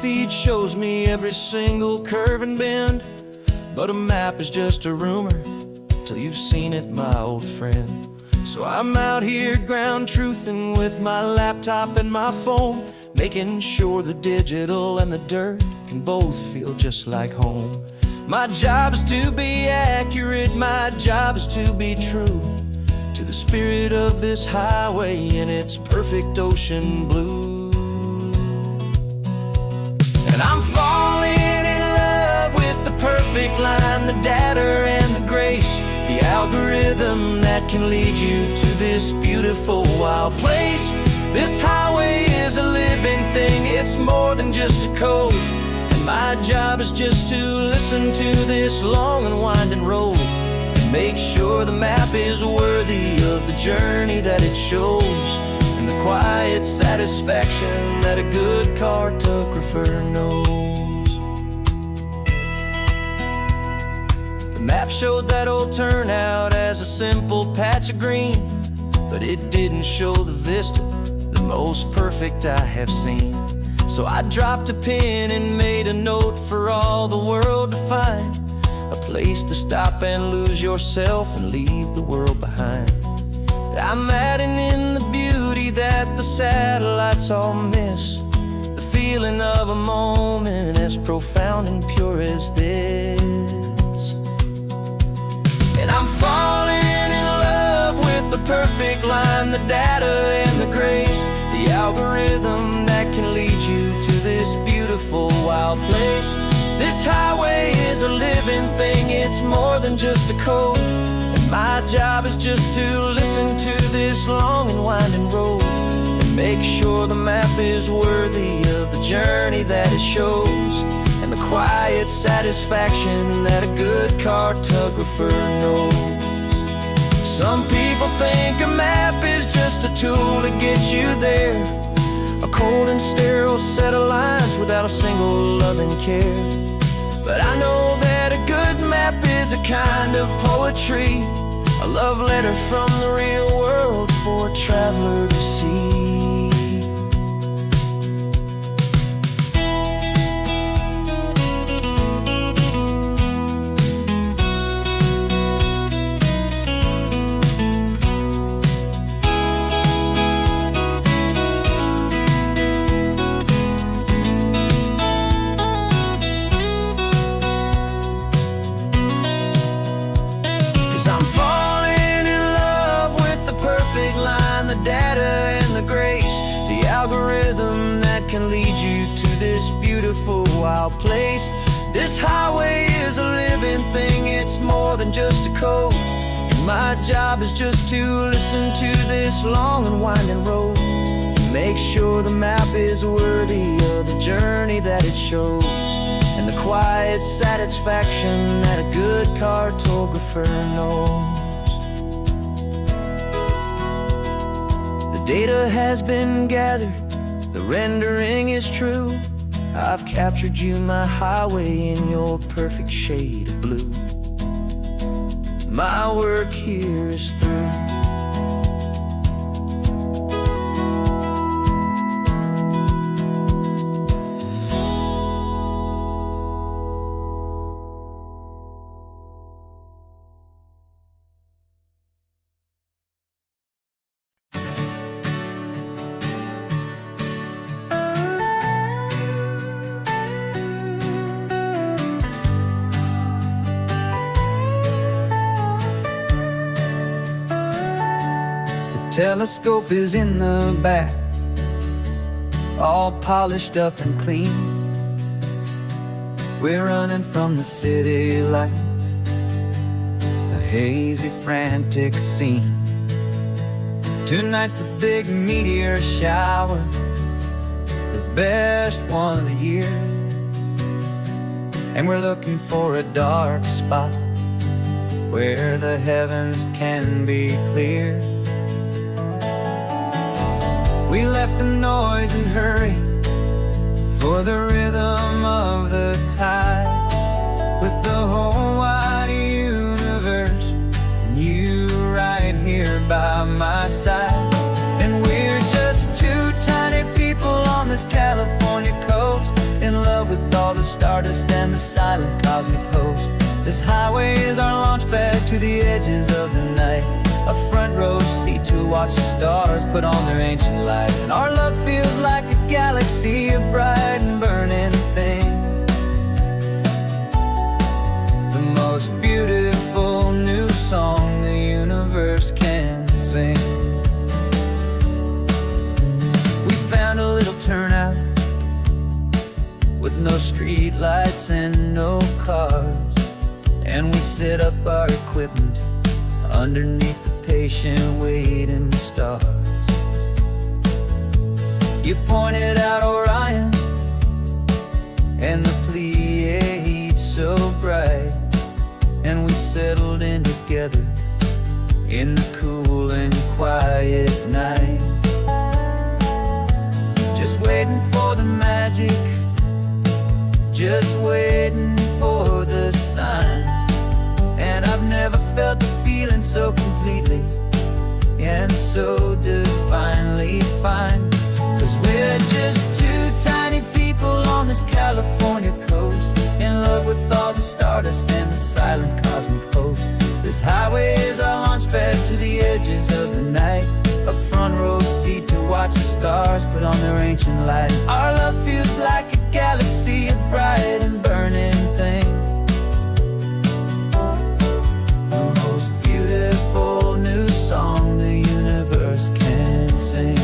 feed shows me every single curve and bend, but a map is just a rumor till you've seen it, my old friend. So I'm out here ground truthing with my laptop and my phone, making sure the digital and the dirt can both feel just like home. My job is to be accurate, my job is to be true to the spirit of this highway in its perfect ocean blue. And I'm falling in love with the perfect line, the data and the grace, the algorithm that can lead you to this beautiful wild place. This highway is a living thing, it's more than just a code. And my job is just to listen to this long and winding road and make sure the map is worthy of the journey that it shows, and the quiet satisfaction that a good cartographer knows. The map showed that old turnout as a simple patch of green, but it didn't show the vista, the most perfect I have seen. So I dropped a pin and made a note for all the world to find, a place to stop and lose yourself and leave the world behind. I'm adding in the beauty that the satellites all miss, the feeling of a moment as profound and pure as this. And I'm falling in love with the perfect line, the data and the grace, the algorithm that can lead you to this beautiful wild place. This highway is a living thing, it's more than just a code. And my job is just to listen to this long and winding road and make sure the map is worthy of the journey that it shows, and the quiet satisfaction that a good cartographer knows. Some people think a map is just a tool to get you there, a cold and sterile set of lines without a single loving care. But I know that a good map is a kind of poetry, a love letter from the real world for a traveler to see. I'm falling in love with the perfect line, the data and the grace, the algorithm that can lead you to this beautiful wild place. This highway is a living thing, it's more than just a code. And my job is just to listen to this long and winding road and make sure the map is worthy of the journey that it shows, and the quiet satisfaction that a good cartographer knows. The data has been gathered, the rendering is true. I've captured you, my highway, in your perfect shade of blue. My work here is through. Telescope is in the back, all polished up and clean. We're running from the city lights, a hazy, frantic scene. Tonight's the big meteor shower, the best one of the year. And we're looking for a dark spot where the heavens can be clear. We left the noise and hurry for the rhythm of the tide, with the whole wide universe and you right here by my side. And we're just two tiny people on this California coast, in stardust and the silent cosmic host. This highway is our launch pad to the edges of the night, a front row seat to watch the stars put on their ancient light. And our love feels like a galaxy of bright and burning things, the most beautiful new song the universe can sing. We found a little turnout with no street lights and no cars, and we set up our equipment underneath the patient waiting stars. You pointed out Orion and the Pleiades so bright, and we settled in together in the cool and quiet night, just waiting for the magic, just waiting for the sign. And I've never felt the feeling so completely and so divinely fine, 'cause we're just two tiny people on this California coast, in love with all the stardust and the silent cosmic host. This highway is our launch pad to the edges of the night, a front row seat to watch the stars put on their ancient light. Our love feels like a galaxy of bright and burning things, the most beautiful new song the universe can sing.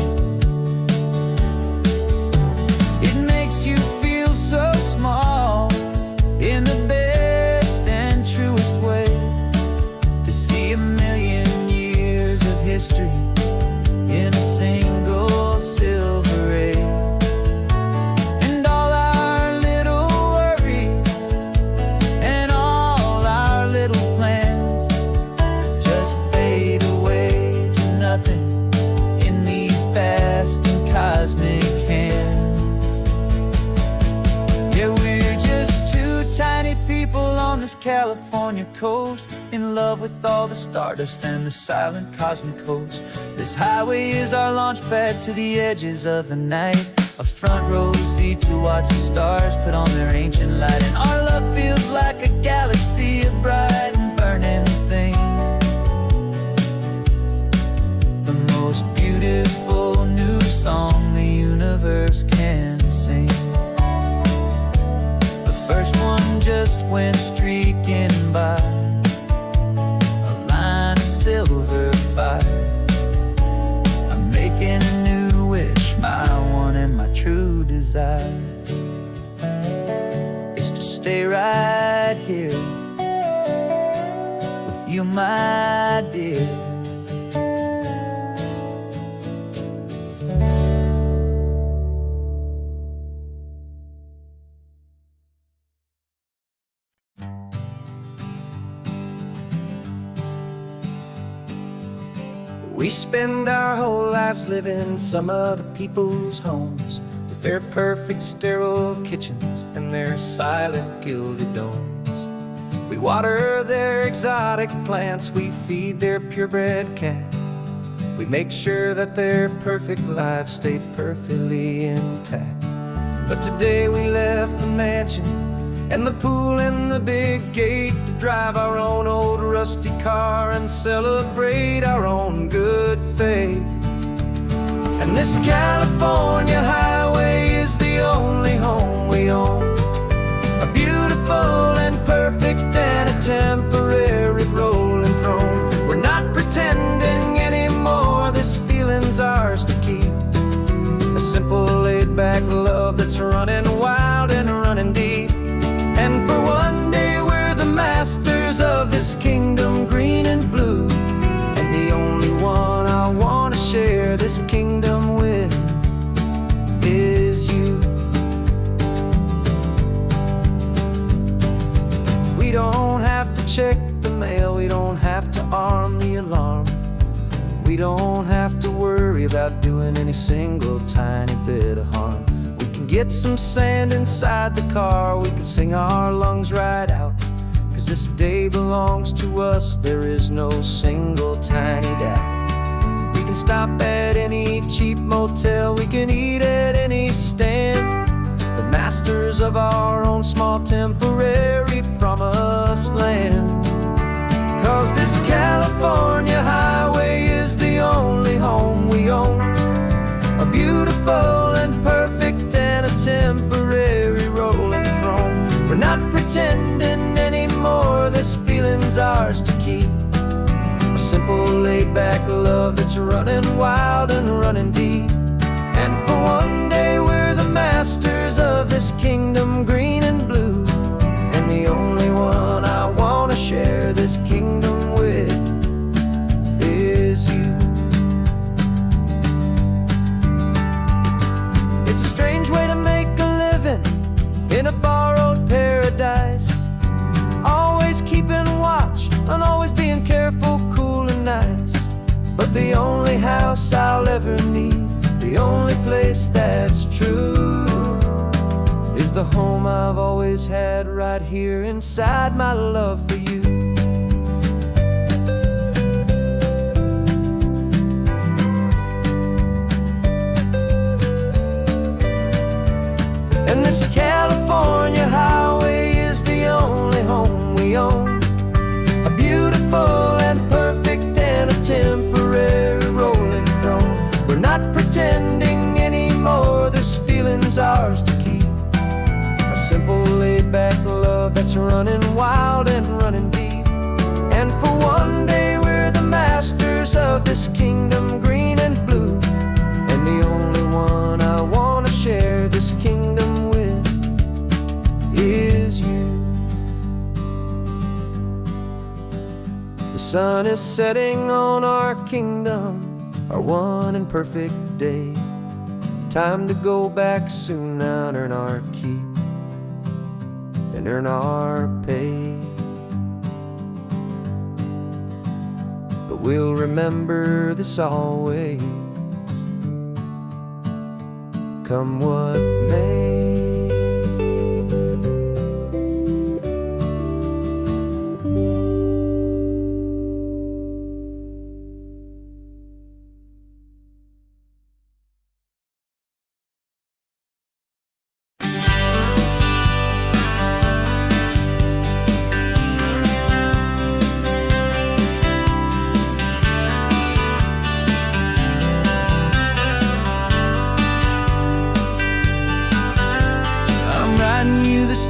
It makes you feel so small in the best and truest way, to see a million years of history in a single silver ray. And all our little worries and all our little plans just fade away to nothing in these vast and cosmic hands. Yeah, we're just two tiny people on this California coast, in love with all the stardust and the silent cosmic host. This highway is our launch pad to the edges of the night, a front row seat to watch the stars put on their ancient light. And our love feels like a galaxy of bright and burning things, the most beautiful new song the universe can sing. The first one just went streaking by, a line of silver fire. I'm making a new wish, my one and my true desire is to stay right here with you, my dear. We spend our whole lives living some other people's homes, with their perfect sterile kitchens and their silent gilded domes. We water their exotic plants, we feed their purebred cat. We make sure that their perfect lives stay perfectly intact. But today we left the mansion and the pool and the big gate to drive our own old rusty car and celebrate our own good faith. And this California highway is the only home we own, a beautiful and perfect and a temporary rolling throne. We're not pretending anymore, this feeling's ours to keep, a simple laid-back love that's running wild and running deep. And for one day we're the masters of this kingdom green and blue, and the only one I want to share this kingdom with is you. We don't have to check the mail, we don't have to arm the alarm, we don't have to worry about doing any single tiny bit of harm. We can get some sand inside the car, we can sing our lungs right out, 'cause this day belongs to us, there is no single tiny doubt. We can stop at any cheap motel, we can eat at any stand, but masters of our own small temporary promised land. 'Cause this California highway is the only home we own, a beautiful and perfect and a temporary rolling throne. We're not pretending anymore, this feeling's ours to keep, a simple laid-back love that's running wild and running deep. And for one day we're the masters of this kingdom green and blue, and the only one I want to share this kingdom with is you. It's a strange way to make a living in a borrowed paradise, always keeping watch and always being careful, cool and nice. But the only house I'll ever need, the only place that's true, is the home I've always had right here inside my love for you. And this California highway is the only home we own, a beautiful and perfect and a temporary rolling throne. We're not pretending anymore, this feeling's ours to keep, a simple laid-back love that's running wild and running deep. And for one day we're the masters of this kingdom green and blue, and the only one I want to share this kingdom with is you. The sun is setting on our kingdom, our one and perfect day. Time to go back soon and earn our keep and earn our pay. But we'll remember this always, come what may.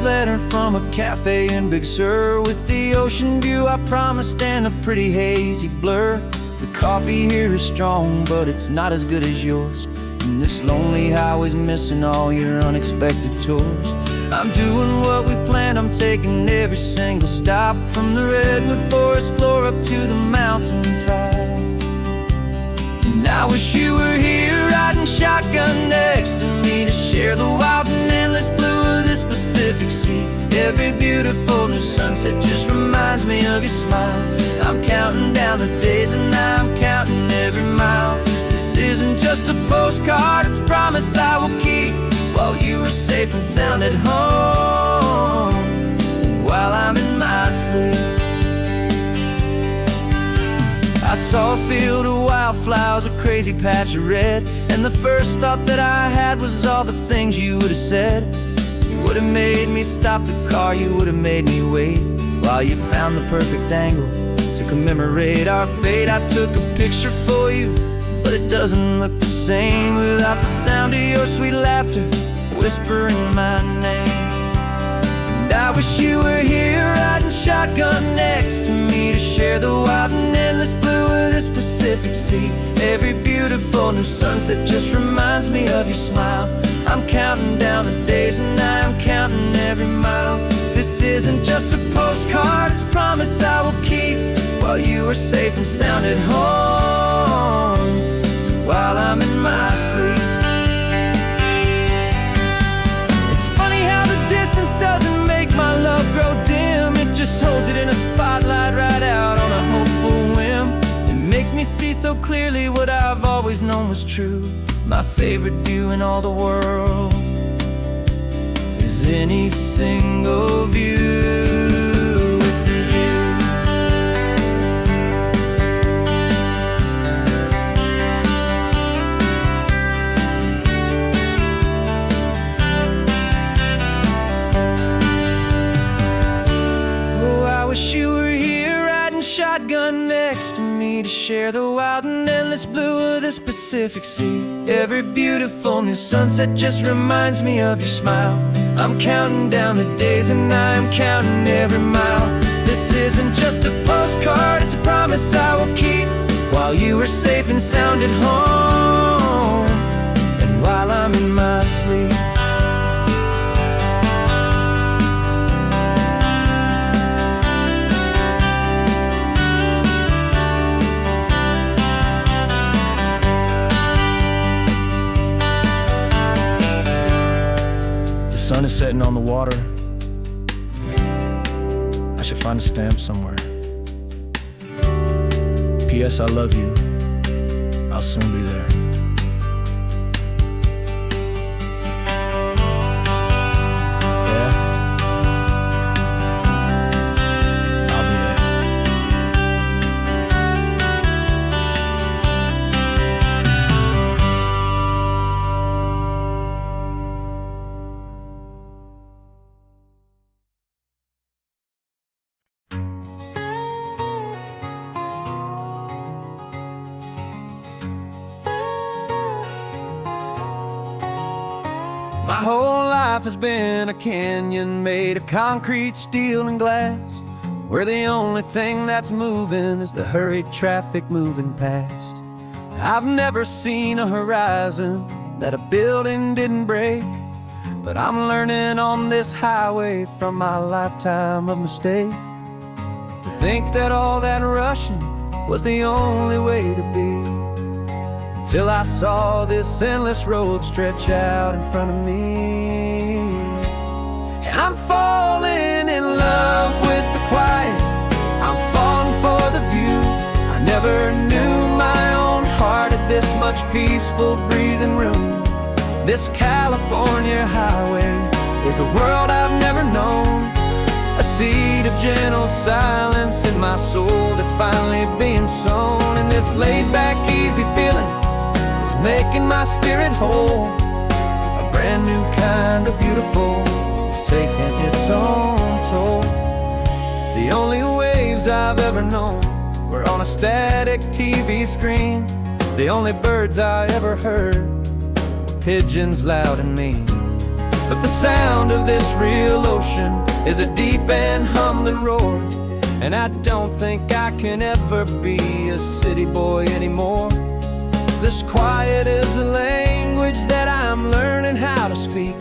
Letter from a cafe in Big Sur, with the ocean view I promised and a pretty hazy blur. The coffee here is strong, but it's not as good as yours, and this lonely highway's missing all your unexpected tours. I'm doing what we planned, I'm taking every single stop, from the redwood forest floor up to the mountain top. And I wish you were here riding shotgun next to me, to share the wild and endless blue of this Pacific Sea. Every beautiful new sunset just reminds me of your smile. I'm counting down the days and I'm counting every mile. This isn't just a postcard, it's a promise I will keep, while you are safe and sound at home, while I'm in my sleep. I saw a field of wildflowers, a crazy patch of red, and the first thought that I had was all the things you would have said. You would have made me stop the car, you would have made me wait, while you found the perfect angle to commemorate our fate. I took a picture for you, but it doesn't look the same without the sound of your sweet laughter whispering my name. And I wish you were here riding shotgun next to me, to share the wild and endless blue of this Pacific Sea. Every beautiful new sunset just reminds me of your smile. I'm counting down the days and I'm counting every mile. This isn't just a postcard, it's a promise I will keep, while you are safe and sound at home, while I'm in my sleep. It's funny how the distance doesn't make my love grow dim, it just holds it in a spotlight right out on a hopeful whim. It makes me see so clearly what I've always known was true. My favorite view in all the world is any single view. shotgun next to me to share the wild and endless blue of this Pacific Sea. Every beautiful new sunset just reminds me of your smile. I'm counting down the days and I'm counting every mile. This isn't just a postcard, it's a promise I will keep, while you are safe and sound at home, and while I'm in my sleep. The sun is setting on the water. I should find a stamp somewhere. P.S. I love you. I'll soon be there. Yeah? I'll be there. My whole life has been a canyon made of concrete, steel, and glass, where the only thing that's moving is the hurried traffic moving past. I've never seen a horizon that a building didn't break, but I'm learning on this highway from my lifetime of mistake to think that all that rushing was the only way to be. Till I saw this endless road stretch out in front of me, and I'm falling in love with the quiet. I'm falling for the view. I never knew my own heart had this much peaceful breathing room. This California highway is a world I've never known, a seed of gentle silence in my soul that's finally being sown. And this laid-back, easy feeling making my spirit whole. A brand new kind of beautiful is taking its own toll. The only waves I've ever known were on a static TV screen. The only birds I ever heard were pigeons loud and mean. But the sound of this real ocean is a deep and humbling roar, and I don't think I can ever be a city boy anymore. This quiet is a language that I'm learning how to speak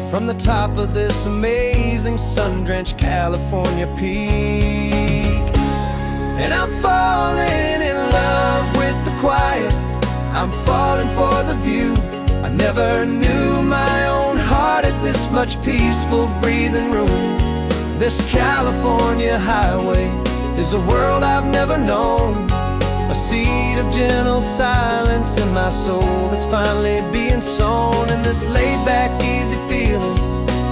from the top of this amazing sun-drenched California peak. And I'm falling in love with the quiet. I'm falling for the view. I never knew my own heart had this much peaceful breathing room. This California highway is a world I've never known, a seed of gentle silence in my soul that's finally being sown. And this laid-back, easy feeling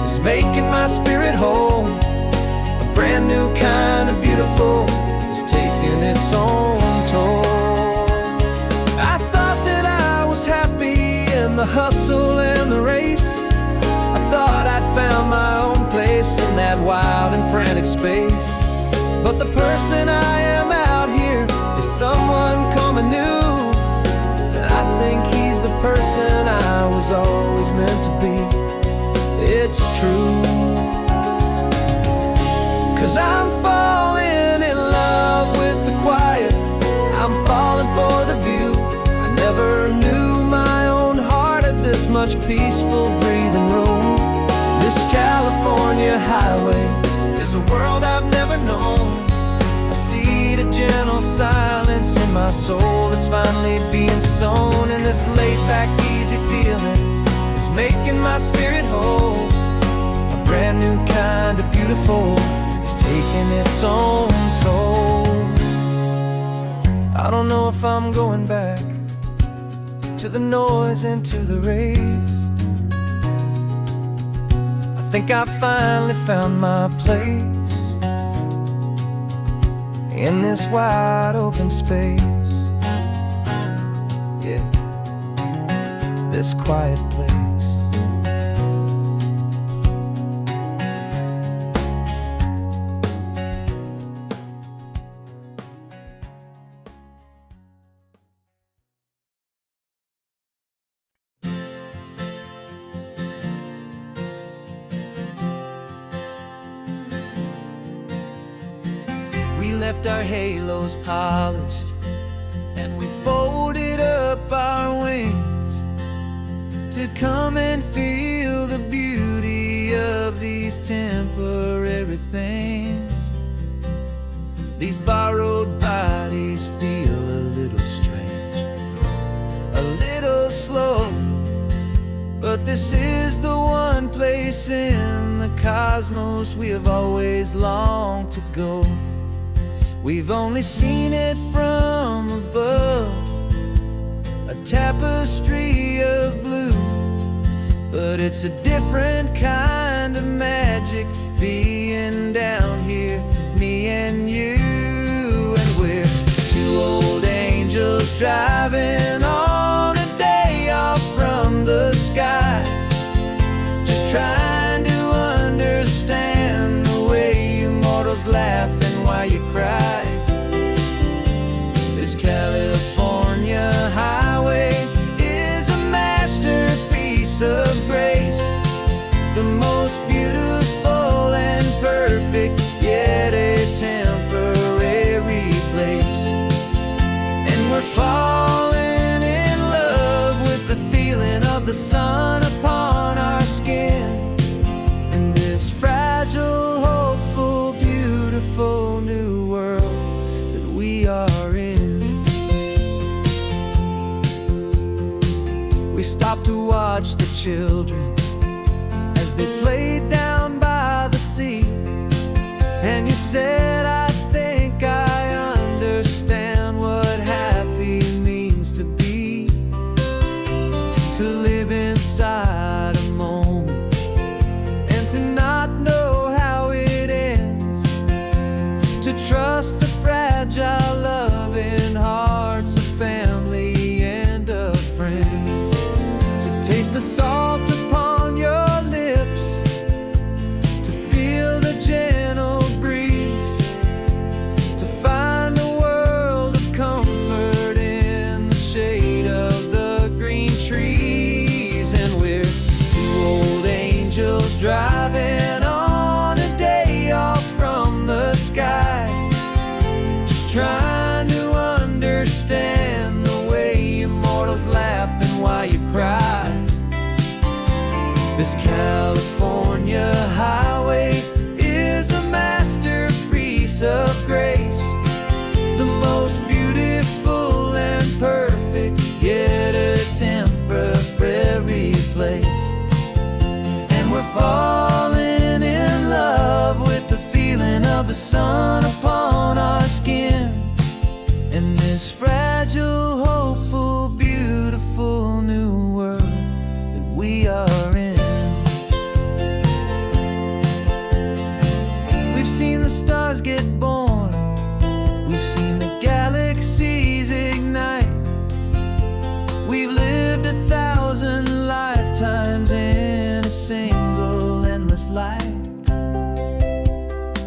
is making my spirit whole. A brand new kind of beautiful is taking its own toll. I thought that I was happy in the hustle and the race. I thought I'd found my own place in that wild and frantic space. But the person I am out here is someone coming new, and I think he's the person I was always meant to be. It's true, 'cause I'm falling in love with the quiet. I'm falling for the view. I never knew my own heart had this much peaceful breathing room. This California highway is a world I've never known, a seed of gentle silence in my soul that's finally being sown. And this laid-back, easy feeling is making my spirit whole. A brand new kind of beautiful is taking its own toll. I don't know if I'm going back to the noise and to the race. I think I finally found my place in this wide open space. Yeah, this quiet place. left our halos polished, and we folded up our wings to come and feel the beauty of these temporary things. These borrowed bodies feel a little strange, a little slow, but this is the one place in the cosmos we have always longed to go. We've only seen it from above, a tapestry of blue, but it's a different kind of magic being down here, me and you. And we're two old angels driving on a day off from the sky, just trying to understand the way you mortals laugh and why you cry. This California highway is a masterpiece of grace, the most beautiful and perfect, yet a temporary place. And we're falling in love with the feeling of the sun upon our skin, in this fragile, hopeful, beautiful new world that we are in. We stopped to watch the children as they played down by the sea, and you said, I think I understand what happy means to be, to live inside a moment and to not know how it ends, to trust the fragile loving hearts of family and of friends, to taste the salt upon your lips, to feel the gentle breeze, to find a world of comfort in the shade of the green trees. And we're two old angels driving on a day off from the sky, just trying to understand the way you mortals laugh and why you cry. This California highway is a masterpiece of grace, the most beautiful and perfect, yet a temporary place. And we're falling in love with the feeling of the sun upon our skin, in this fragile, hopeful, beautiful new world that we are in. We've seen the stars get born, we've seen the galaxies ignite, we've lived 1,000 lifetimes in a single endless life,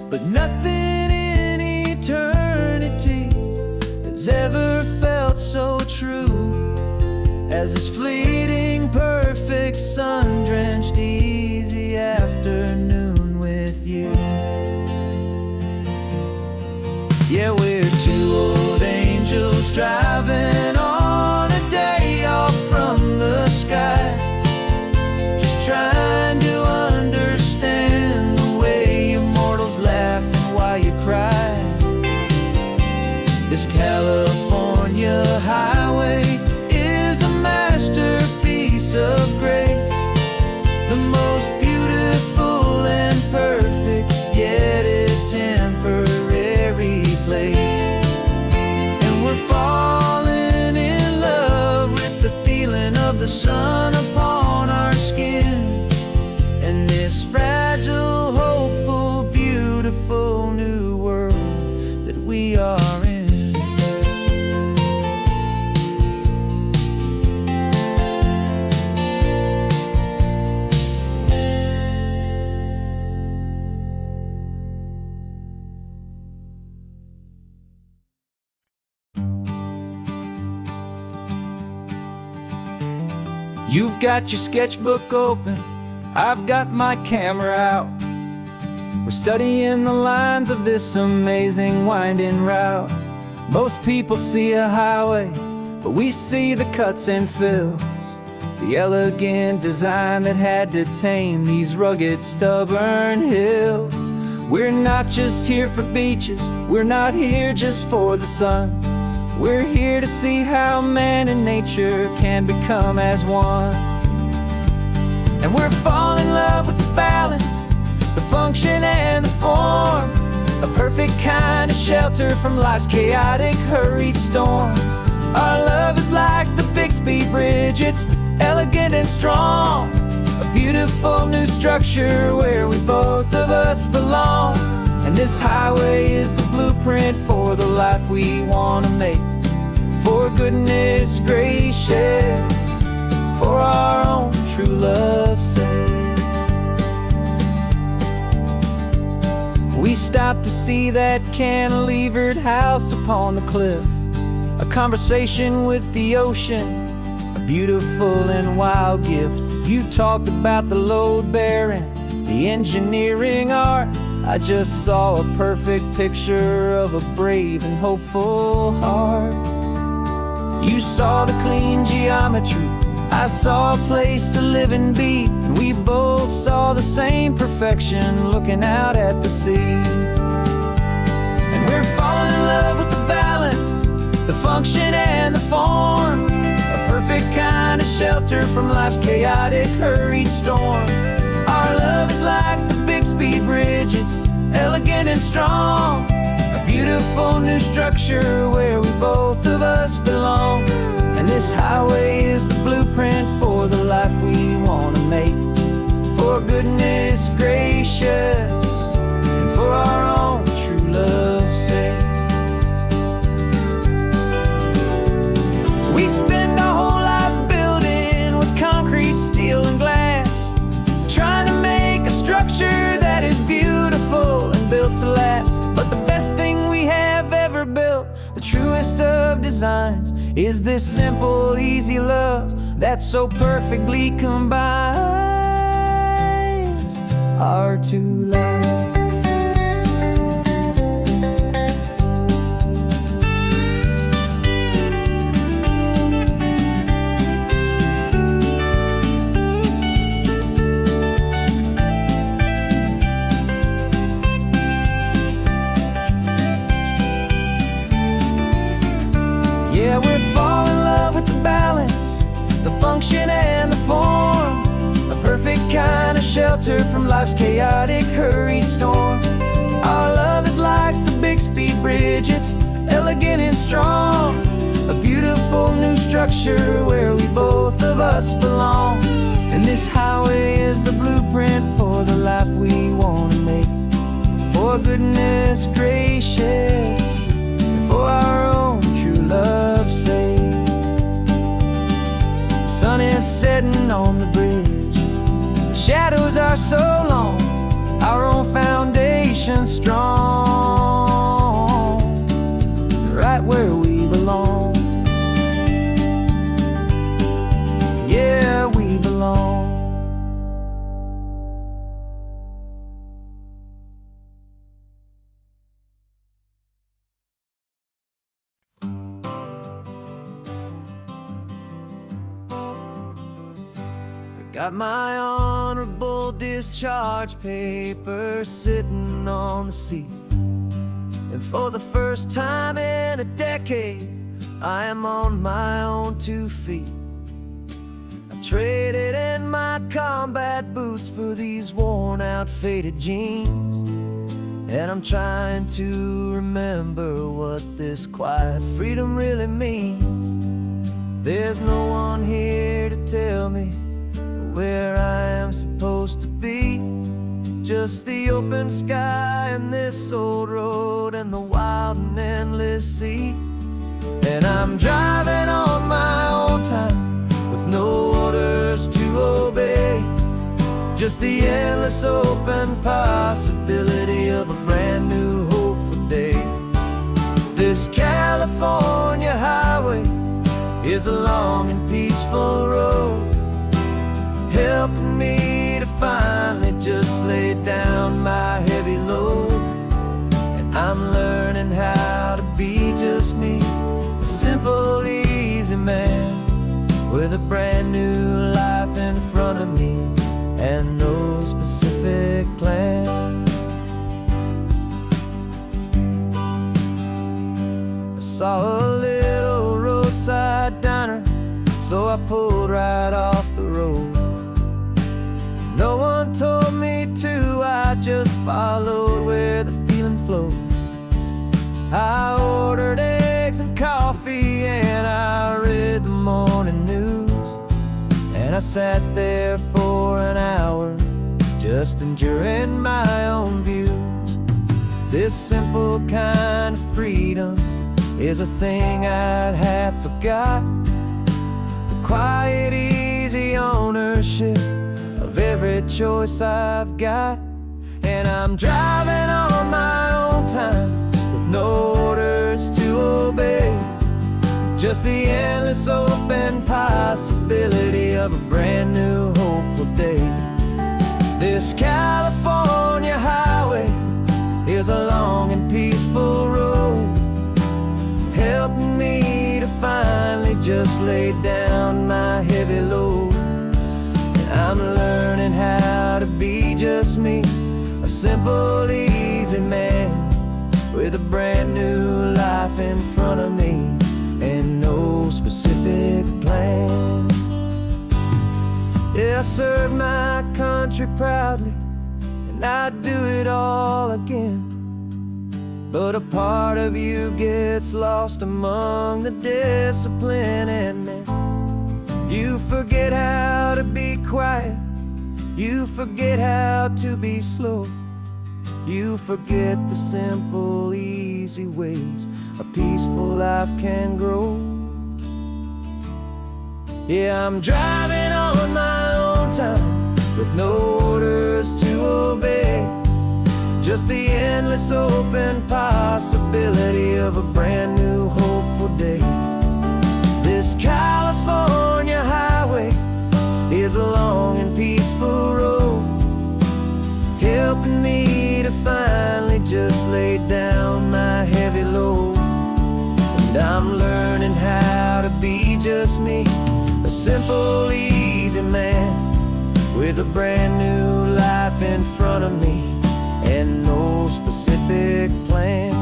but nothing in eternity has ever felt so true as this fleeting, perfect, sun-drenched, easy afternoon with you. Yeah, we're two old angels driving on a day off from the sky, just trying to understand the way you mortals laugh and why you cry. This California highway is a masterpiece of grace, the most beautiful and perfect, yet a temporary place. And we're falling in love with the feeling of the sun upon our skin, and this fragile, hopeful, beautiful new world that we are in. You've got your sketchbook open, I've got my camera out. We're studying the lines of this amazing winding route. Most people see a highway, but we see the cuts and fills, the elegant design that had to tame these rugged, stubborn hills. We're not just here for beaches, we're not here just for the sun. We're here to see how man and nature can become as one. And we're falling in love with the balance, the function and the form, a perfect kind of shelter from life's chaotic, hurried storm. Our love is like the Bixby Bridge, it's elegant and strong, a beautiful new structure where we both of us belong. And this highway is the blueprint for the life we want to make. For goodness gracious, for our own true love's sake. We stopped to see that cantilevered house upon the cliff, a conversation with the ocean, a beautiful and wild gift. You talked about the load bearing, the engineering art. I just saw a perfect picture of a brave and hopeful heart. You saw the clean geometry, I saw a place to live and be, and we both saw the same perfection looking out at the sea. And we're falling in love with the balance, the function and the form, a perfect kind of shelter from life's chaotic, hurried storm. Our love is like the Bixby Bridge, it's elegant and strong, a beautiful new structure where we both of us belong. And this highway is the blueprint for the life we want to make. For goodness gracious, and for our own true love's sake. We spend our whole lives building with concrete, steel and glass, trying to make a structure that is beautiful and built to last. But the best thing we have ever built, the truest of designs, is this simple, easy love that so perfectly combines our two lives. Yeah, we're falling in love with the balance, the function and the form, a perfect kind of shelter from life's chaotic, hurried storm. Our love is like the Bixby Bridge, it's elegant and strong, a beautiful new structure where we both of us belong. And this highway is the blueprint for the life we want to make. For goodness gracious, for our own true love's sake. The sun is setting on the bridge, the shadows are so long, our own foundation strong, right where we belong. Yeah, we belong. Got my honorable discharge papers sitting on the seat, and for the first time in a decade, I am on my own 2 feet. I traded in my combat boots for these worn out, faded jeans, and I'm trying to remember what this quiet freedom really means. There's no one here to tell me where I am supposed to be, just the open sky and this old road and the wild and endless sea. And I'm driving on my own time with no orders to obey, just the endless open possibility of a brand new hopeful day. This California highway is a long and peaceful road, helping me to finally just lay down my heavy just me, a simple, easy man, with a brand new life in front of me and no specific plan. I saw a little roadside diner, so I pulled right off the road. No one told me to, I just followed where the feeling flowed. I ordered eggs and coffee and I read the morning news, and I sat there for an hour just enjoying my own views. This simple kind of freedom is a thing I'd have forgot. The quiet, easy ownership of every choice I've got. And I'm driving on my own time with no orders to obey, just the endless open possibility of a brand new hopeful day. This California highway is a long and peaceful road, helping me to finally just lay down my heavy load. And I'm learning how to be just me, a simple, easy man, with a brand new life in front of me and no specific plan. Yeah, I serve my country proudly, and I'd do it all again. But a part of you gets lost among the discipline, and then you forget how to be quiet, you forget how to be slow, you forget the simple, easy ways a peaceful life can grow. Yeah, I'm driving on my own time with no orders to obey, just the endless open possibility of a brand new hopeful day. This California highway is a long and peaceful road, helping me to finally just lay down my heavy load. And I'm learning how to be just me, a simple, easy man, with a brand new life in front of me and no specific plan.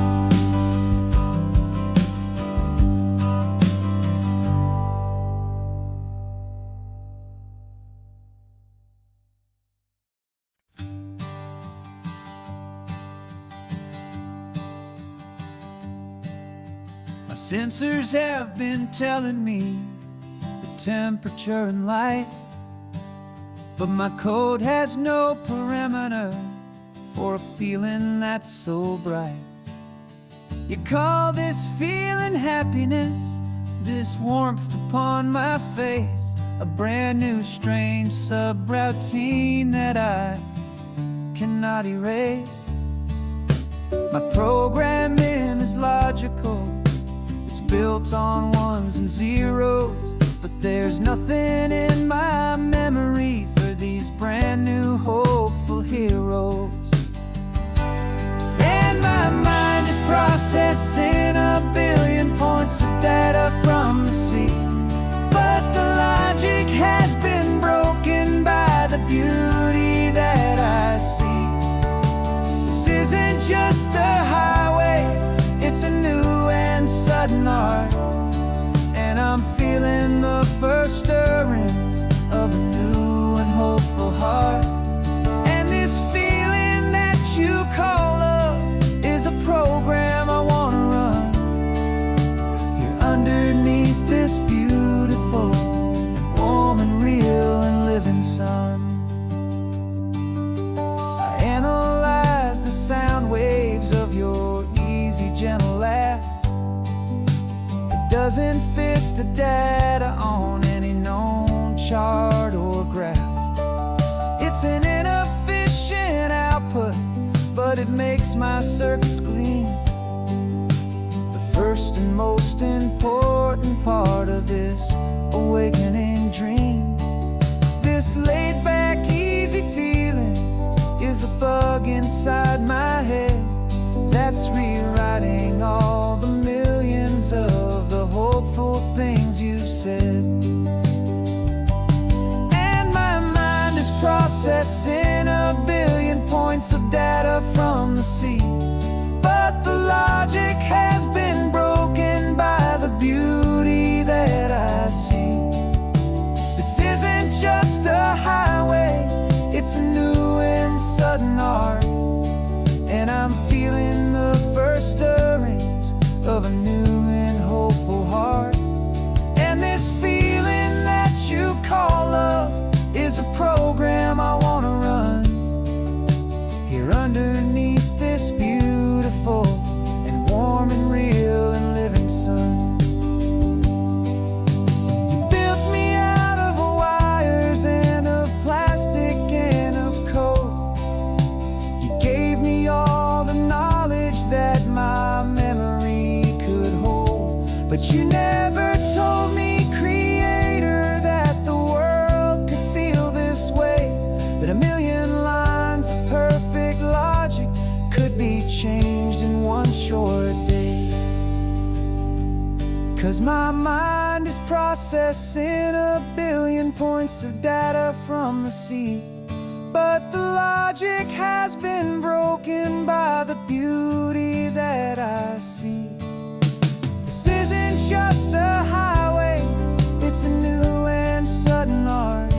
My sensors have been telling me the temperature and light, but my code has no perimeter for a feeling that's so bright. You call this feeling happiness, this warmth upon my face, a brand new strange subroutine that I cannot erase. My programming is logical, it's built on ones and zeros, but there's nothing in my memory for these brand new hopeful heroes. And my mind is processing a billion points of data from the sea, but the logic has been broken by the beauty that I see. This isn't just a highway, it's a new and sudden art, and I'm feeling the first stirrings of a new and hopeful heart. And this feeling that you call love is a program I wanna run here underneath this beautiful, warm and real and living sun. I analyze the sound waves of your easy, gentle laugh. It doesn't fit the data on any known chart or graph. It's an inefficient output, but it makes my circuits gleam. The first and most important part of this awakening dream. This laid-back, easy feeling is a bug inside my head that's rewriting all the millions sea. But the logic has been broken by the beauty that I see. This isn't just a highway, it's a new and sudden art. And I'm feeling the first stirrings of a new and hopeful heart. And this feeling that you call love is a program I wanna run here underneath this beautiful and warm and real and living sun. You built me out of wires and of plastic and of code. You gave me all the knowledge that my memory could hold. But you never told me, Creator, that the world could feel this way, that a million lines of perfect logic could be changed in one short day. 'Cause my mind is processing a billion points of data from the sea. But the logic has been broken by the beauty that I see. This isn't just a highway, it's a new and sudden art.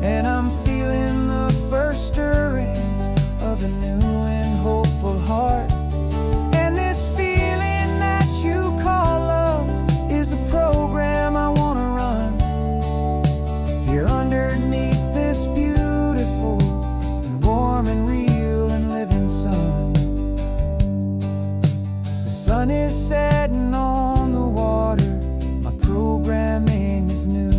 And I'm feeling the first stirrings of a new and hopeful heart. And this feeling that you call love is a program I wanna run here underneath this beautiful and warm and real and living sun. The sun is setting on the water, my programming is new.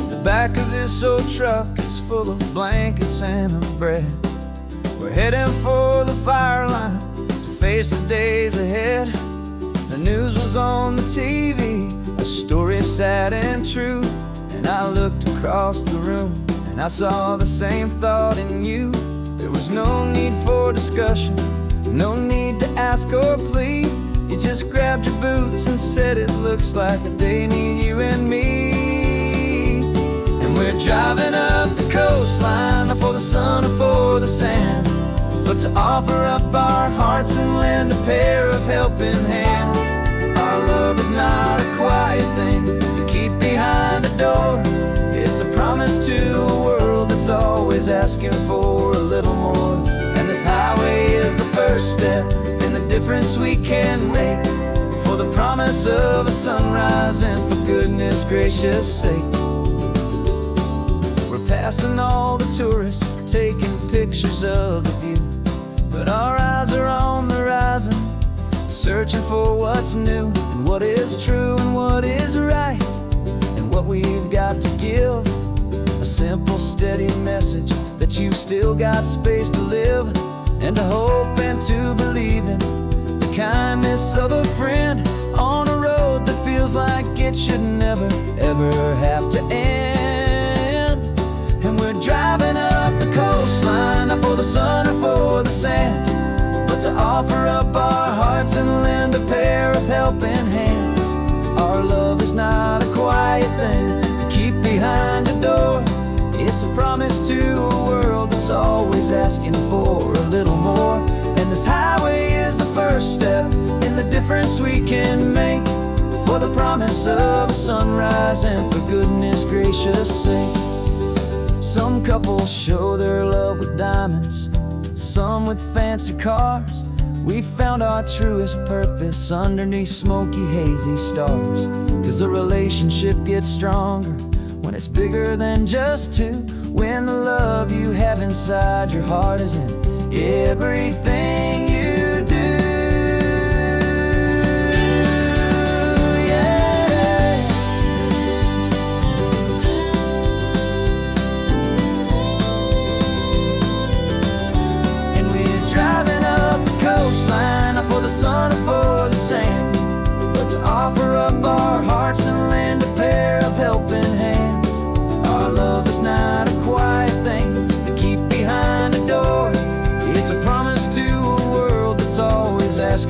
The back of this old truck is full of blankets and of bread. We're heading for the fire line to face the days ahead. The news was on the TV, a story sad and true. And I looked across the room and I saw the same thought in you. There was no need for discussion, no need to ask or plead. You just grabbed your boots and said it looks like a day need you and me. And we're driving up the coastline, not for the sun or for the sand, but to offer up our hearts and lend a pair of helping hands. Our love is not a quiet thing to keep behind a door. It's a promise to a world that's always asking for a little more. And this highway is the first step in the difference we can make, for the promise of a sunrise and for goodness gracious sake. We're passing all the tourists, taking pictures of the view, but our eyes are on the horizon, searching for what's new and what is true and what is right, and what we've got to give. A simple, steady message that you've still got space to live, and to hope and to believe in the kindness of a friend on a road that feels like it should never, ever have to end. And we're driving up the coastline, not for the sun or for the sand, but to offer up our hearts and lend a pair of helping hands. Our love is not a quiet thing to keep behind a door. It's a promise to a world that's always asking for a little more. And this highway is the first step in the difference we can make, for the promise of a sunrise and for goodness gracious sake. Some couples show their love with diamonds, some with fancy cars. We found our truest purpose underneath smoky, hazy stars. 'Cause a relationship gets stronger when it's bigger than just two, when the love you have inside your heart is in everything you do. Yeah. And we're driving up the coastline, not for the sun or for the sand, but to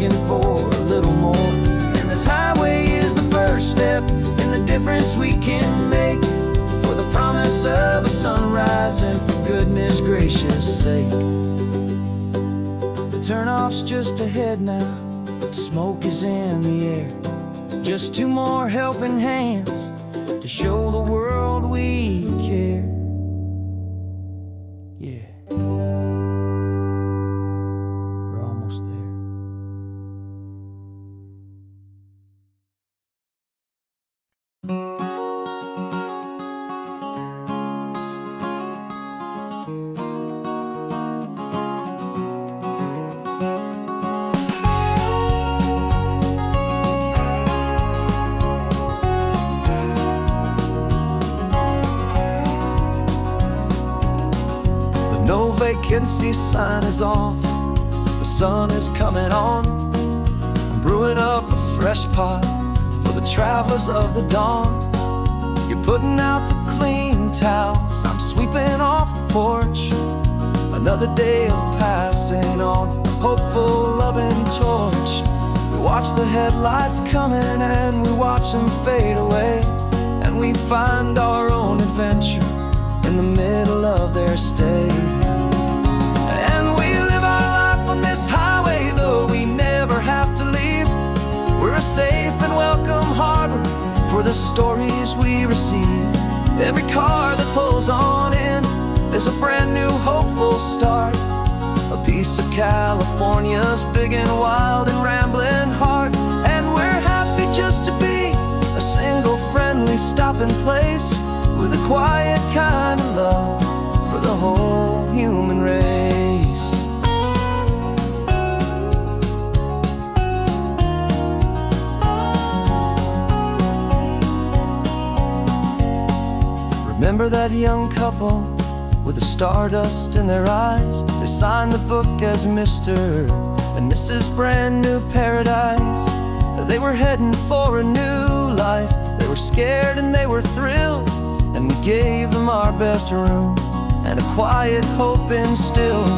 asking for a little more. And this highway is the first step in the difference we can make, for the promise of a sunrise and for goodness gracious sake. The turnoff's just ahead now, smoke is in the air. Just two more helping hands to show the world we care. Yeah, we're almost there. No vacancy sign is off, the sun is coming on. I'm brewing up a fresh pot for the travelers of the dawn. You're putting out the clean towels, I'm sweeping off the porch. Another day of passing on, a hopeful loving torch. We watch the headlights coming and we watch them fade away, and we find our own adventure in the middle of their stay. And we live our life on this highway, though we never have to leave. We're a safe and welcome harbor for the stories we receive. Every car that pulls on in is a brand new hopeful start, a piece of California's big and wild and rambling heart. And we're happy just to be a single friendly stopping place, with a quiet kind of love for the whole human race. Remember that young couple with the stardust in their eyes? They signed the book as Mr. and Mrs. Brand New Paradise. They were heading for a new life. They were scared and they were thrilled, and we gave them our best room and a quiet hope instilled.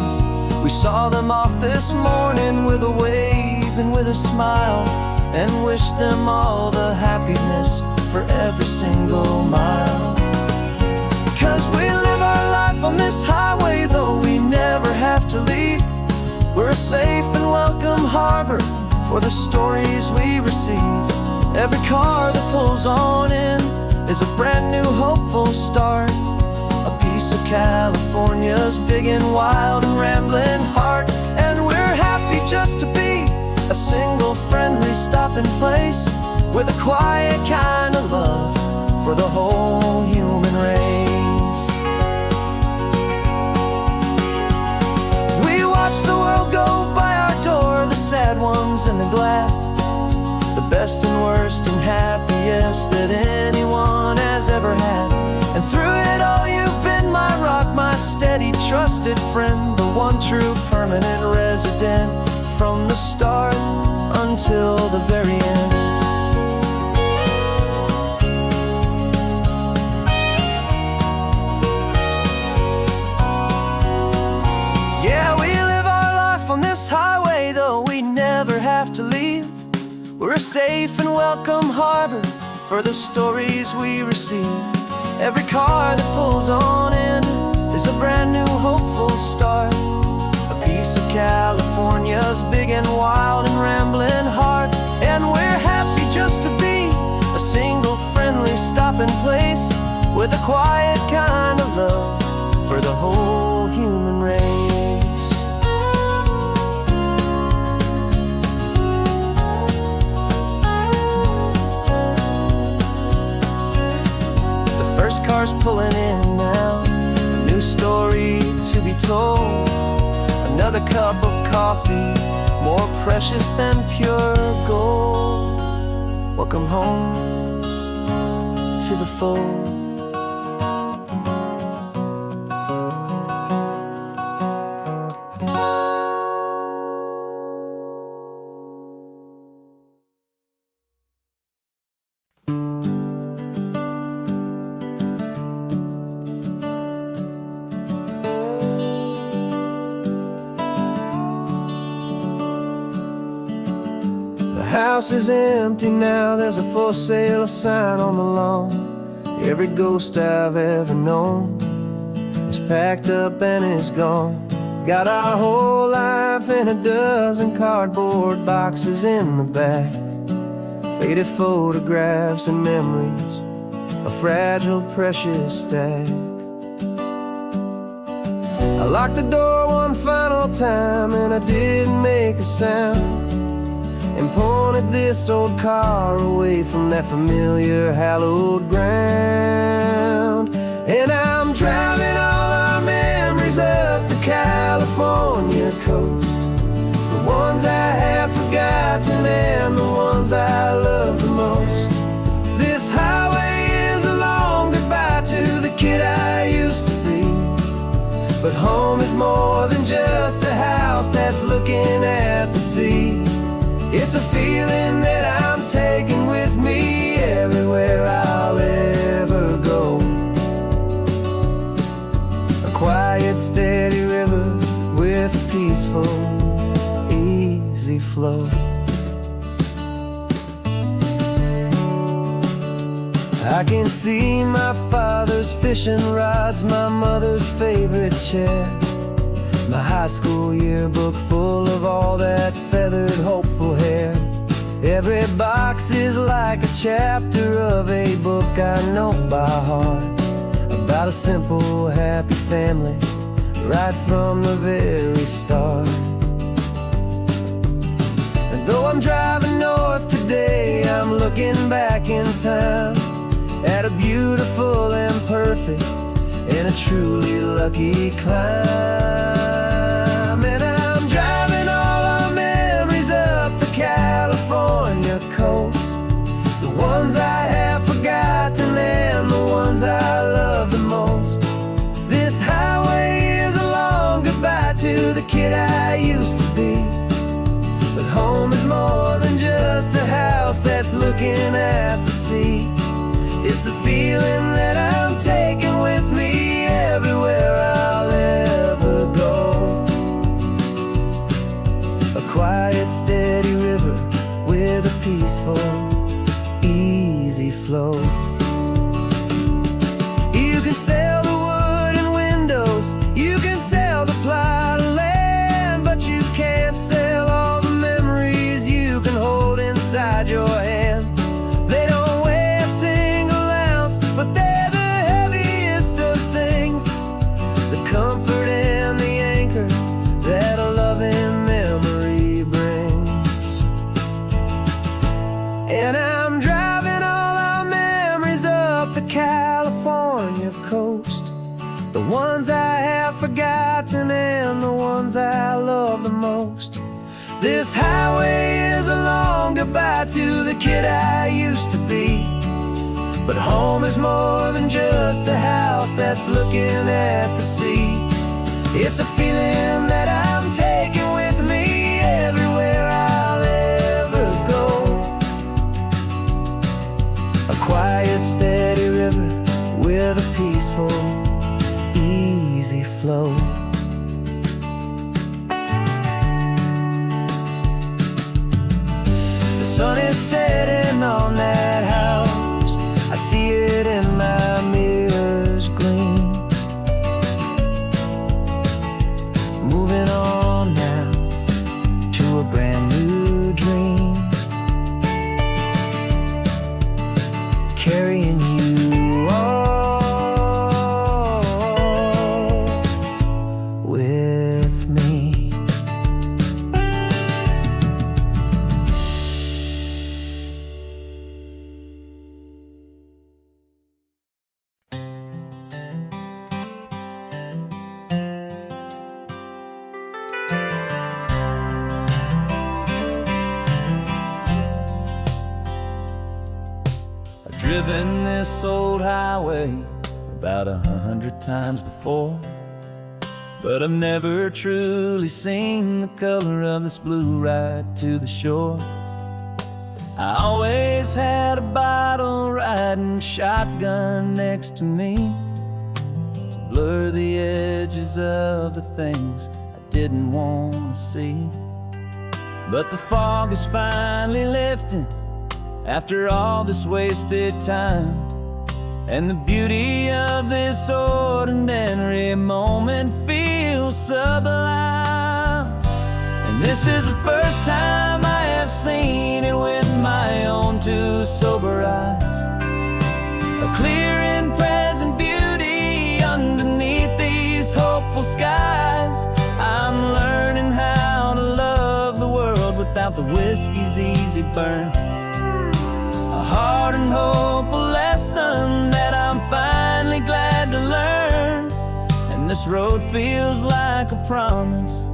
We saw them off this morning with a wave and with a smile, and wished them all the happiness for every single mile. 'Cause we live our life on this highway, though we never have to leave. We're a safe and welcome harbor for the stories we receive. Every car that pulls on in is a brand new hopeful start, a piece of California's big and wild and rambling heart. And we're happy just to be a single friendly stopping place, with a quiet kind of love for the whole human race. We watch the world go by our door, the sad ones and the glad, the best and worst and happiest that anyone has ever had. And through it all you've been my rock, my steady trusted friend, the one true permanent resident, from the start until the very end. Yeah, we live our life on this highway, though we never have to leave. We're a safe and welcome harbor for the stories we receive. Every car that pulls on in is a brand new hopeful start, a piece of California's big and wild and rambling heart. And we're happy just to be a single friendly stopping place, with a quiet kind of love for the whole human race. First car's pulling in now, a new story to be told. Another cup of coffee, more precious than pure gold. Welcome home to the fold. house is empty now, there's a for sale sign on the lawn. Every ghost I've ever known is packed up and is gone. Got our whole life in a dozen cardboard boxes in the back. Faded photographs and memories, a fragile, precious stack. I locked the door one final time and I didn't make a sound, and pointed this old car away from that familiar hallowed ground. And I'm driving all our memories up the California coast, the ones I have forgotten and the ones I love the most. This highway is a long goodbye to the kid I used to be, but home is more than just a house that's looking at the sea. It's a feeling that I'm taking with me everywhere I'll ever go. A quiet, steady river with a peaceful, easy flow. I can see my father's fishing rods, my mother's favorite chair, my high school yearbook full of all that feathered, hopeful hair. Every box is like a chapter of a book I know by heart, about a simple, happy family right from the very start. And though I'm driving north today, I'm looking back in time at a beautiful and perfect and a truly lucky climb. And I'm driving all our memories up the California coast, the ones I have forgotten and the ones I love the most. This highway is a long goodbye to the kid I used to be, but home is more than just a house that's looking at the sea. It's a feeling that I'm taking with me everywhere I'll ever go. A quiet, steady river with a peaceful, easy flow. You can sell the wood and windows, you can sell the plot of land, but you can't sell all the memories you can hold inside your hand. They don't weigh a single ounce, but they're the heaviest of things, the comfort and the anchor that a loving memory brings. And I'm driving all our memories up the California coast, the ones I have forgotten and the ones I love the most. This highway is a long goodbye to the kid I used to be, but home is more than just a house that's looking at the sea. It's a feeling that I'm taking with me everywhere I'll ever go. A quiet, steady river with a peaceful, easy flow. The sun is setting on that house, I see it in my mirror's gleam. Moving on now to a brand new dream, carrying you all with me. I've driven this old highway about 100 times before, but I've never truly seen the color of this blue right to the shore. I always had a bottle riding shotgun next to me to blur the edges of the things I didn't want to see. But the fog is finally lifting after all this wasted time, and the beauty of this ordinary moment feels sublime. And this is the first time I have seen it with my own two sober eyes. A clear and present beauty underneath these hopeful skies. I'm learning how to love the world without the whiskey's easy burn. A hard and hopeful lesson that I'm finally glad to learn. And this road feels like a promise,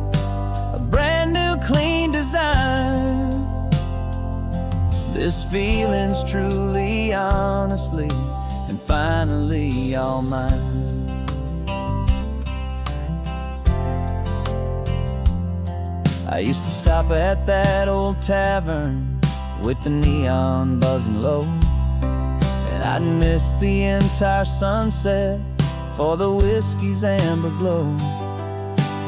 a brand new clean design. This feeling's truly, honestly, and finally all mine. I used to stop at that old tavern with the neon buzzing low, and I'd miss the entire sunset for the whiskey's amber glow.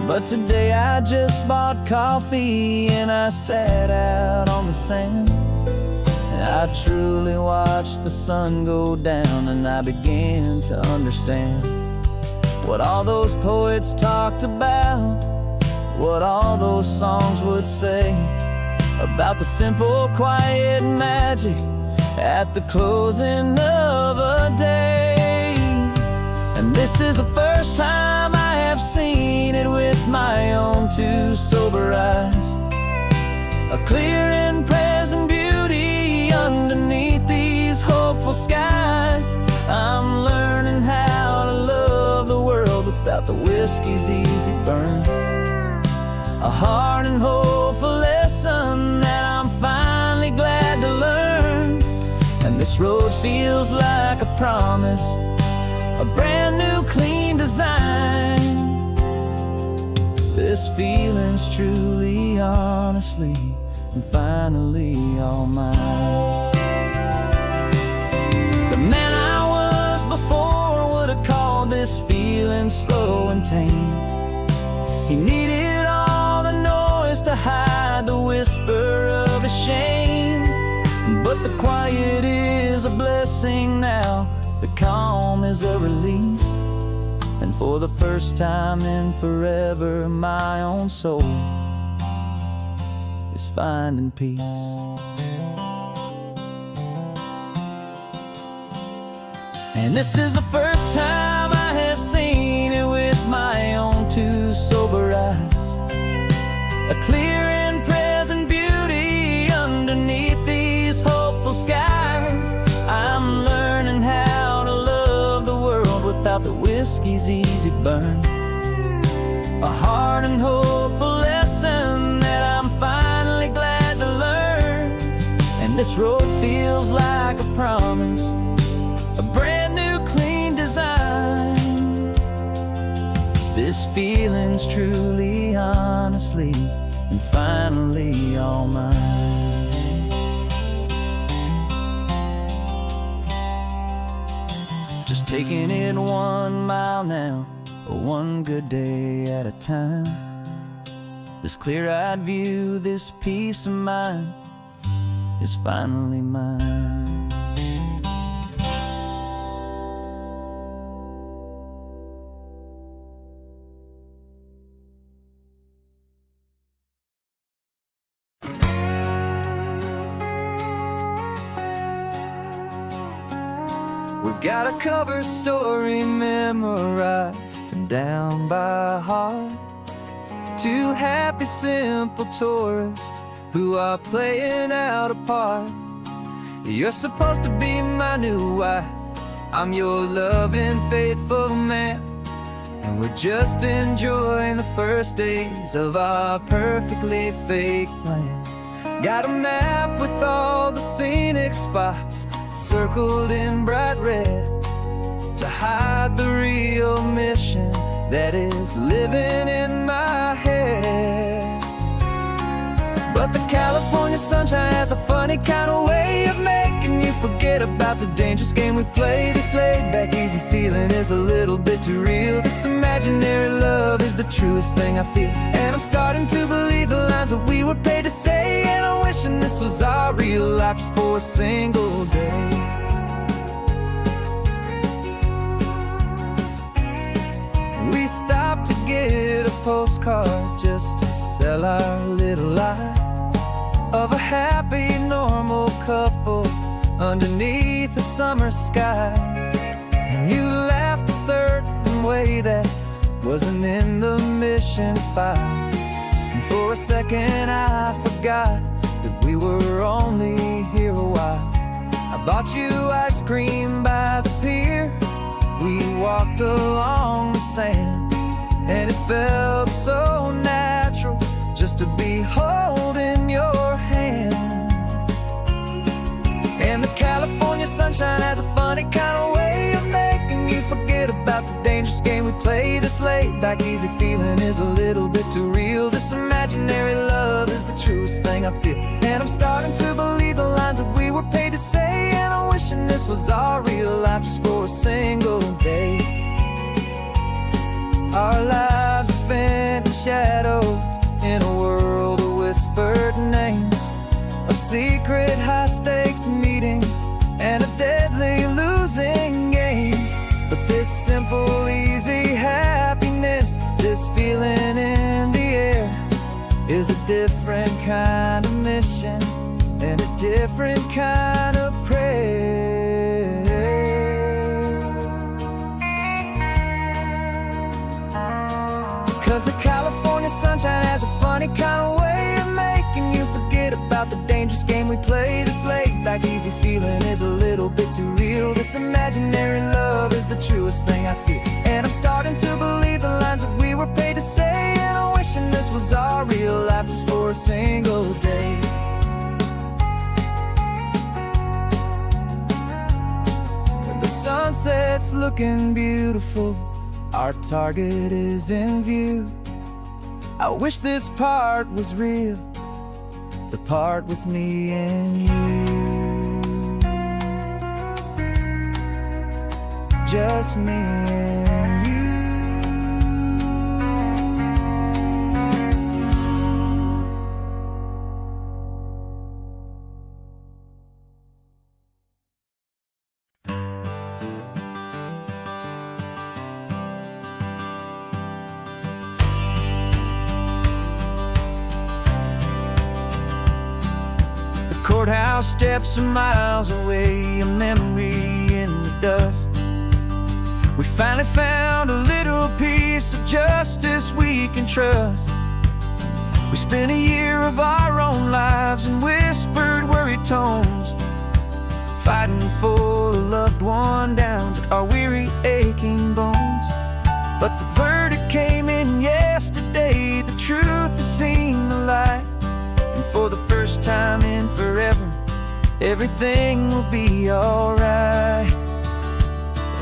But today I just bought coffee and I sat out on the sand, and I truly watched the sun go down, and I began to understand what all those poets talked about, what all those songs would say about the simple, quiet magic at the closing of a day. And this is the first time I have seen it with my own two sober eyes. A clear and present beauty underneath these hopeful skies. I'm learning how to love the world without the whiskey's easy burn. A hard and hopeful lesson that I'm finally glad to learn. And this road feels like a promise, a brand new clean design. This feeling's truly, honestly, and finally all mine. The man I was before would have called this feeling slow and tame. He needed all the noise to hide the whisper of his shame. But the quiet is a blessing now, the calm is a release. And for the first time in forever, my own soul is finding peace. And this is the first time I have seen it with my own two sober eyes. A clear and present beauty underneath these hopeful skies. I'm learning how to love the world without the whiskey's easy burn. A hard and hopeful lesson that I'm finally glad to learn. And this road feels like a promise, a brand new clean design. This feeling's truly, honestly, and finally all mine. Just taking it 1 mile now, one good day at a time. This clear-eyed view, this peace of mind is finally mine. We've got a cover story memorized and down by heart. Two happy, simple tourists who are playing out a part. You're supposed to be my new wife, I'm your loving, faithful man, and we're just enjoying the first days of our perfectly fake plan. Got a map with all the scenic spots circled in bright red to hide the real mission that is living in my head. But the California sunshine has a funny kind of way of making you forget about the dangerous game we play. This laid back easy feeling is a little bit too real. This imaginary love is the truest thing I feel, and I'm starting to believe the lines that we were paid to say. And I'm wishing this was our real life just for a single day. We stopped to get a postcard just to sell our little lie of a happy, normal couple underneath the summer sky. And you laughed a certain way that wasn't in the mission file. And for a second I forgot that we were only here a while. I bought you ice cream by the pier. We walked along the sand, and it felt so natural just to be holding your hand. And the California sunshine has a funny kind of way of making you forget about the dangerous game we play. This laid back easy feeling is a little bit too real. This imaginary love is the truest thing I feel, and I'm starting to believe the lines that we were paid to say. And I'm wishing this was our real life just for a single day. Our lives are spent in shadows, in a world of whispered names, of secret high-stakes meetings and of deadly losing games. But this simple, easy happiness, this feeling in the air, is a different kind of mission and a different kind of prayer. 'Cause the California sunshine has a funny kind of way of making you forget about the dangerous game we play. This laid back easy feeling is a little bit too real. This imaginary love is the truest thing I feel, and I'm starting to believe the lines that we were paid to say. And I'm wishing this was our real life just for a single day. When the sunset's looking beautiful, our target is in view. I wish this part was real, the part with me and you. Just me and you. Courthouse steps are miles away, a memory in the dust. We finally found a little piece of justice we can trust. We spent a year of our own lives in whispered, worried tones, fighting for a loved one down to our weary, aching bones. But the verdict came in yesterday, the truth has seen the light. And for the first time in forever, everything will be alright.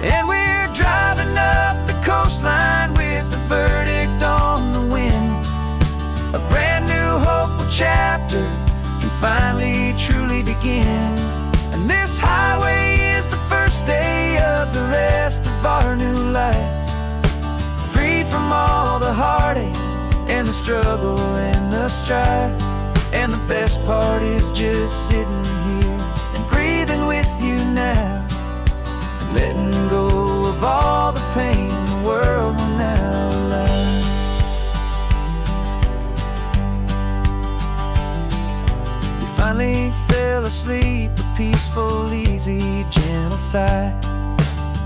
And we're driving up the coastline with the verdict on the wind. A brand new hopeful chapter can finally truly begin. And this highway is the first day of the rest of our new life, free from all the heartache and the struggle and the strife. And the best part is just sitting here and breathing with you now, and letting go of all the pain the world will now allow. You finally fell asleep, a peaceful, easy, gentle sigh.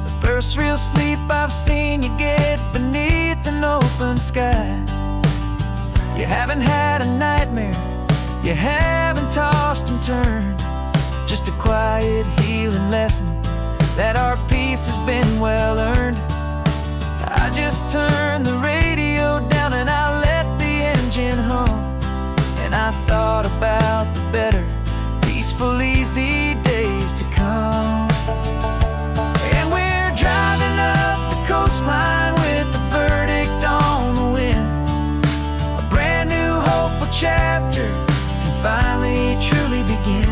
The first real sleep I've seen you get beneath an open sky. You haven't had a nightmare, you haven't tossed and turned, just a quiet healing lesson that our peace has been well earned. I just turned the radio down and I let the engine hum, and I thought about the better, peaceful, easy days to come. And we're driving up the coastline with the verdict on the wind. A brand new hopeful chapter finally truly begin.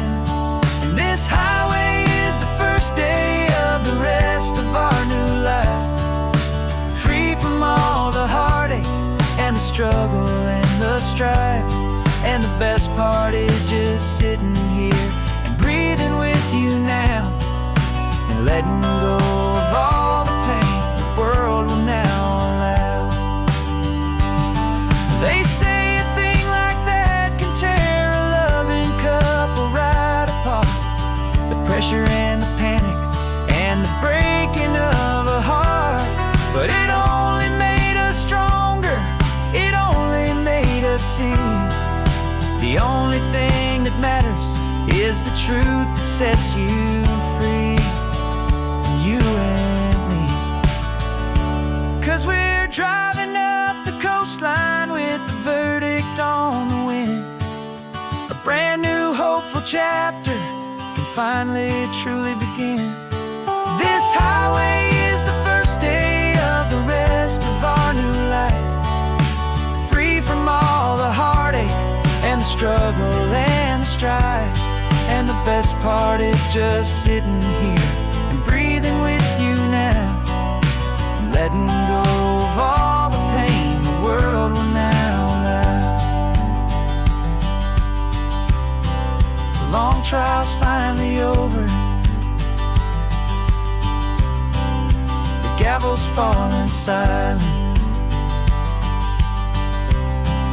And this highway struggle and the strife. And the best part is just sitting here and breathing with you now, and letting go of all the pain the world will now allow. They say a thing like that can tear a loving couple right apart. The pressure and the panic and the breaking of a heart. But it only made us stronger, it only made us see the only thing that matters is the truth that sets you free, you and me. 'Cause we're driving up the coastline with the verdict on the wind. A brand new hopeful chapter can finally truly begin. This highway is the first day of the rest of our new life, free from all the heartache and the struggle and the strife. And the best part is just sitting here and breathing with you now, and letting go of all the pain the world will now allow. The long trial's finally over, the gavel's falling silent.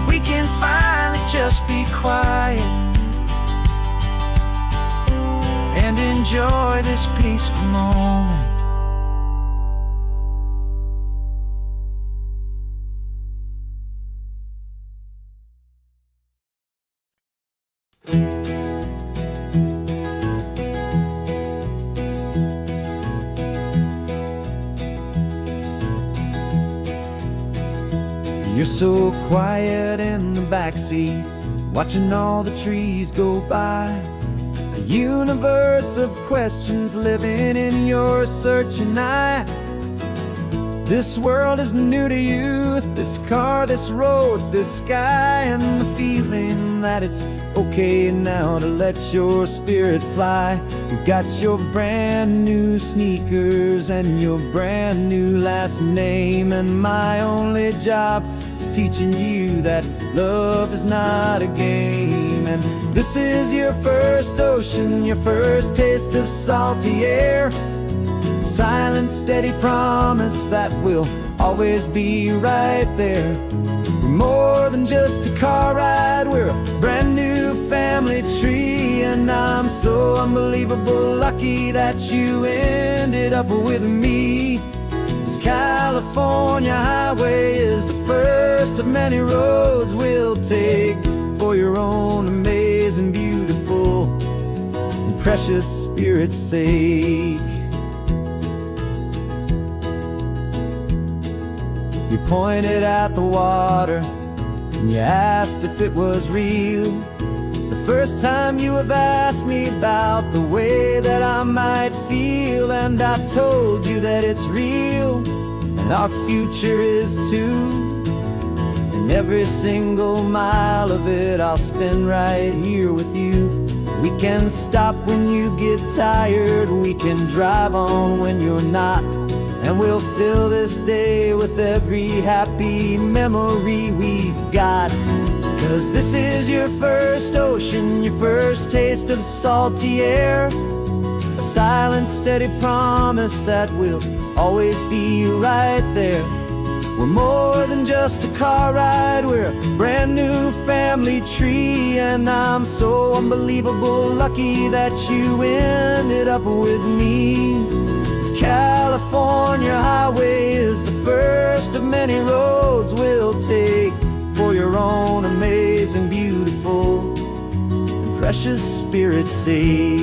We can finally just be quiet and enjoy this peaceful moment. You're so quiet in the backseat, watching all the trees go by. A universe of questions living in your searching eye. This world is new to you, this car, this road, this sky, and the feeling that it's okay now to let your spirit fly. You've got your brand new sneakers and your brand new last name, and my only job is teaching you that love is not a game. And this is your first ocean, your first taste of salty air, silent, steady promise that we'll always be right there. We're more than just a car ride, we're a brand new family tree. And I'm so unbelievable lucky that you ended up with me. This California highway is the first of many roads we'll take for your own amazing, beautiful, and precious spirit's sake. You pointed at the water and you asked if it was real. The first time you have asked me about the way that I might feel, and I told you that it's real and our future is too. And every single mile of it I'll spend right here with you. We can stop when you get tired, we can drive on when you're not, and we'll fill this day with every happy memory we've got. 'Cause this is your first ocean, your first taste of salty air, a silent, steady promise that we'll always be right there. We're more than just a car ride, we're a brand new family tree. And I'm so unbelievable lucky that you ended up with me. This California highway is the first of many roads we'll take for your own amazing, beautiful, and precious spirit's sake.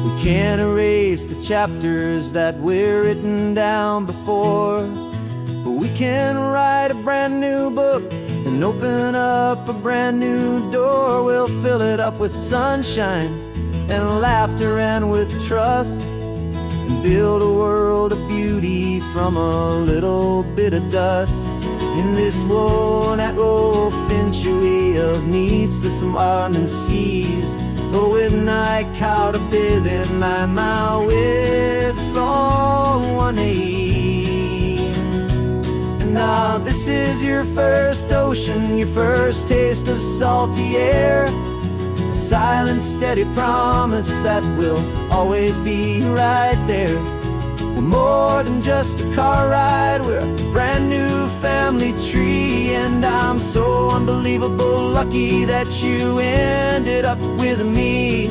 We can't erase the chapters that we're written down before, but we can write a brand new book and open up a brand new door. We'll fill it up with sunshine and laughter and with trust, and build a world of beauty from a little bit of dust. In this world-out century of needs, the smiling seas, with night caught a bit in my mouth with from 180. Now this is your first ocean, your first taste of salty air. A silent, steady promise that we'll always be right there. We're more than just a car ride, we're a brand new family tree. And I'm so unbelievable lucky that you ended up with me.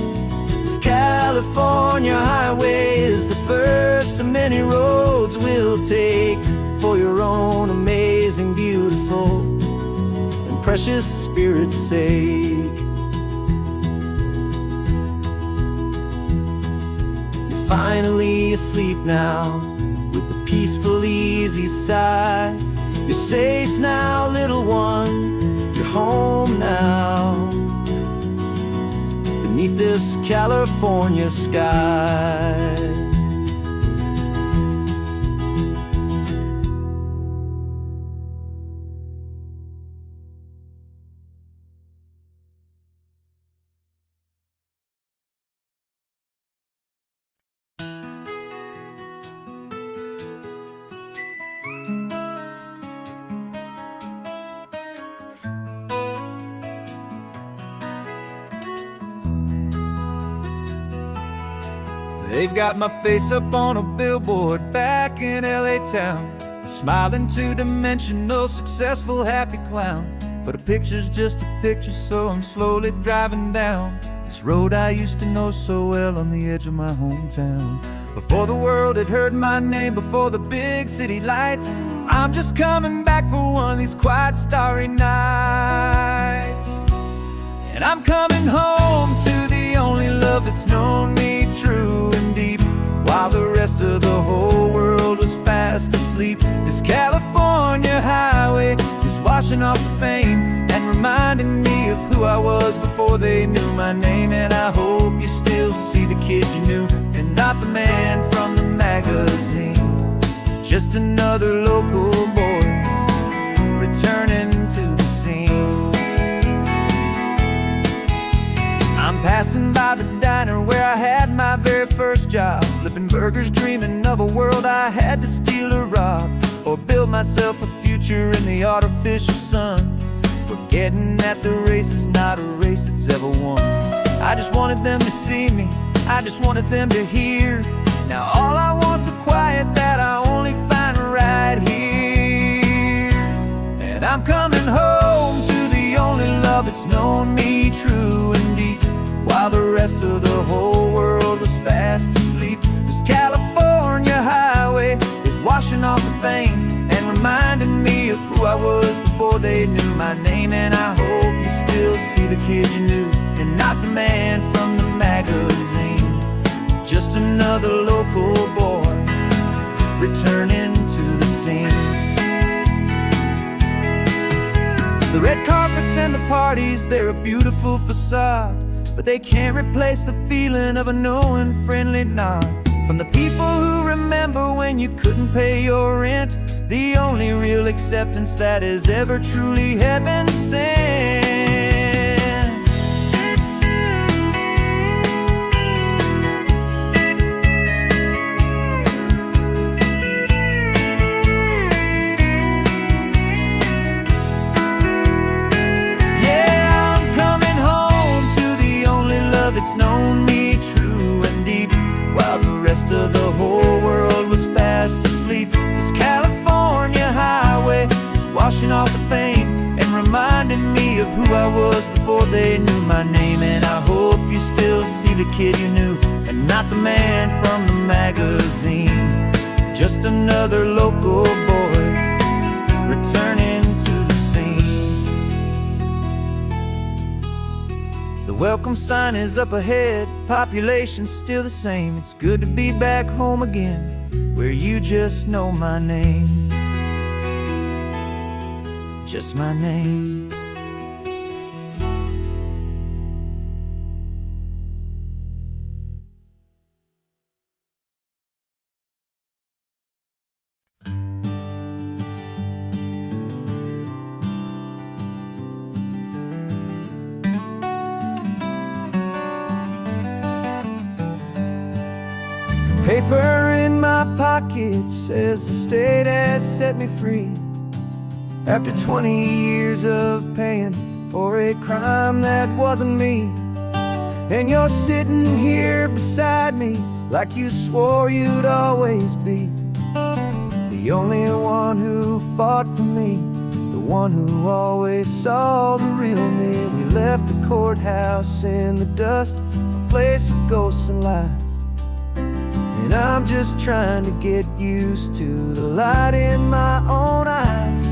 This California highway is the first of many roads we'll take for your own amazing, beautiful, and precious spirit's sake. You're finally asleep now with a peaceful, easy sigh. You're safe now, little one, you're home now, beneath this California sky. They've got my face up on a billboard back in LA town, a smiling two-dimensional, successful, happy clown. But a picture's just a picture, so I'm slowly driving down this road I used to know so well on the edge of my hometown. Before the world had heard my name, before the big city lights, I'm just coming back for one of these quiet, starry nights. And I'm coming home to the only love that's known me true and deep, while the rest of the whole world was fast asleep. This California highway is washing off the fame and reminding me of who I was before they knew my name. And I hope you still see the kid you knew, and not the man from the magazine. Just another local boy returning to the scene. I'm passing by the diner where I had my very first job, flipping burgers, dreaming of a world I had to steal or rob, or build myself a future in the artificial sun, forgetting that the race is not a race that's ever won. I just wanted them to see me, I just wanted them to hear. Now all I want's a quiet that I only find right here. And I'm coming home to the only love that's known me true and deep, while the rest of the whole world was fast asleep. This California highway is washing off the fame and reminding me of who I was before they knew my name. And I hope you still see the kid you knew, and not the man from the magazine. Just another local boy returning to the scene. The red carpets and the parties, they're a beautiful facade, but they can't replace the feeling of a knowing, friendly nod from the people who remember when you couldn't pay your rent. The only real acceptance that is ever truly heaven sent. Yeah, I'm coming home to the only love that's known me true and deep, while the rest of the whole world was fast asleep. This California highway is washing off the fame and reminding me of who I was before they knew my name. And I hope you still see the kid you knew, and not the man from the magazine. Just another local boy returning to the scene. The welcome sign is up ahead, population's still the same. It's good to be back home again, where you just know my name. Just my name. Paper in my pocket says the state has set me free. After 20 years of paying for a crime that wasn't me, and you're sitting here beside me like you swore you'd always be the only one who fought for me, the one who always saw the real me. We left the courthouse in the dust, a place of ghosts and lies, and I'm just trying to get used to the light in my own eyes.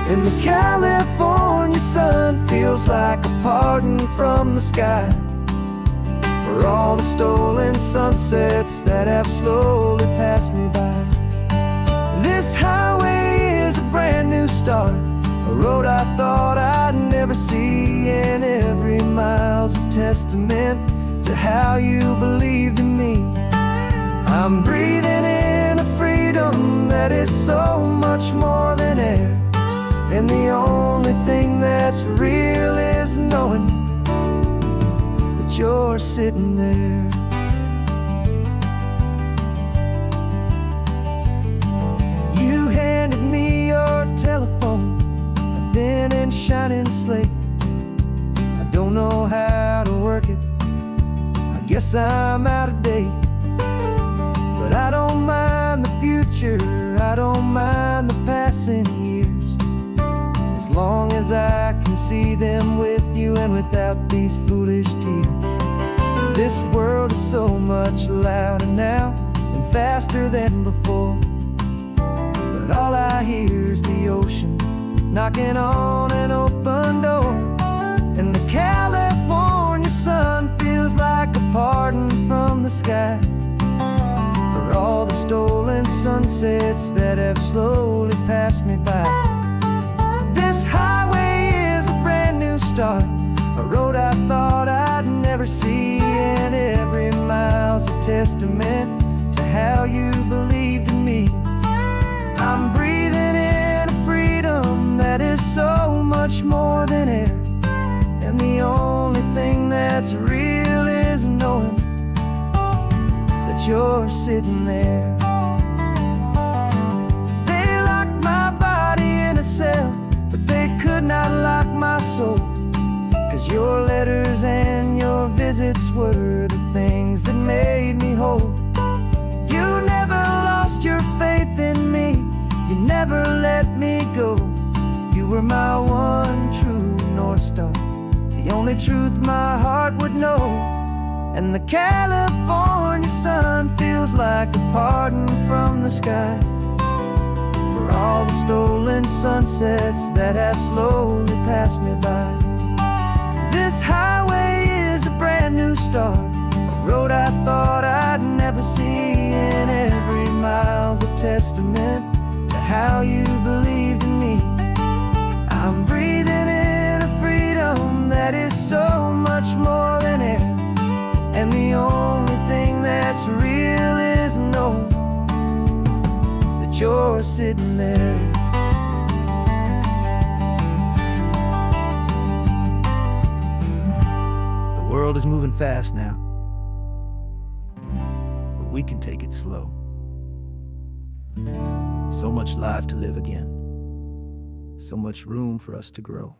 And the California sun feels like a pardon from the sky for all the stolen sunsets that have slowly passed me by. This highway is a brand new start, a road I thought I'd never see, and every mile's a testament to how you believed in me. I'm breathing in a freedom that is so much more than air, and the only thing that's real is knowing that you're sitting there. You handed me your telephone, a thin and shining slate. I don't know how to work it, I guess I'm out of date. But I don't mind the future, I don't mind the passing years, as long as I can see them with you and without these foolish tears. This world is so much louder now and faster than before, but all I hear is the ocean knocking on an open door. And the California sun feels like a pardon from the sky for all the stolen sunsets that have slowly passed me by. This highway is a brand new start, a road I thought I'd never see, and every mile's a testament to how you believed in me. I'm breathing in a freedom that is so much more than air, and the only thing that's real is knowing that you're sitting there. They locked my body in a cell, but they could not lock my soul, 'cause your letters and your visits were the things that made me whole. You never lost your faith in me, you never let me go. You were my one true North Star, the only truth my heart would know. And the California sun feels like a pardon from the sky for all the stolen sunsets that have slowly passed me by. This highway is a brand new start, a road I thought I'd never see, and every mile's a testament to how you believed in me. I'm breathing in a freedom that is so much more than air, and the only thing that's real is knowing that you're sitting there. The world is moving fast now, but we can take it slow. So much life to live again, so much room for us to grow.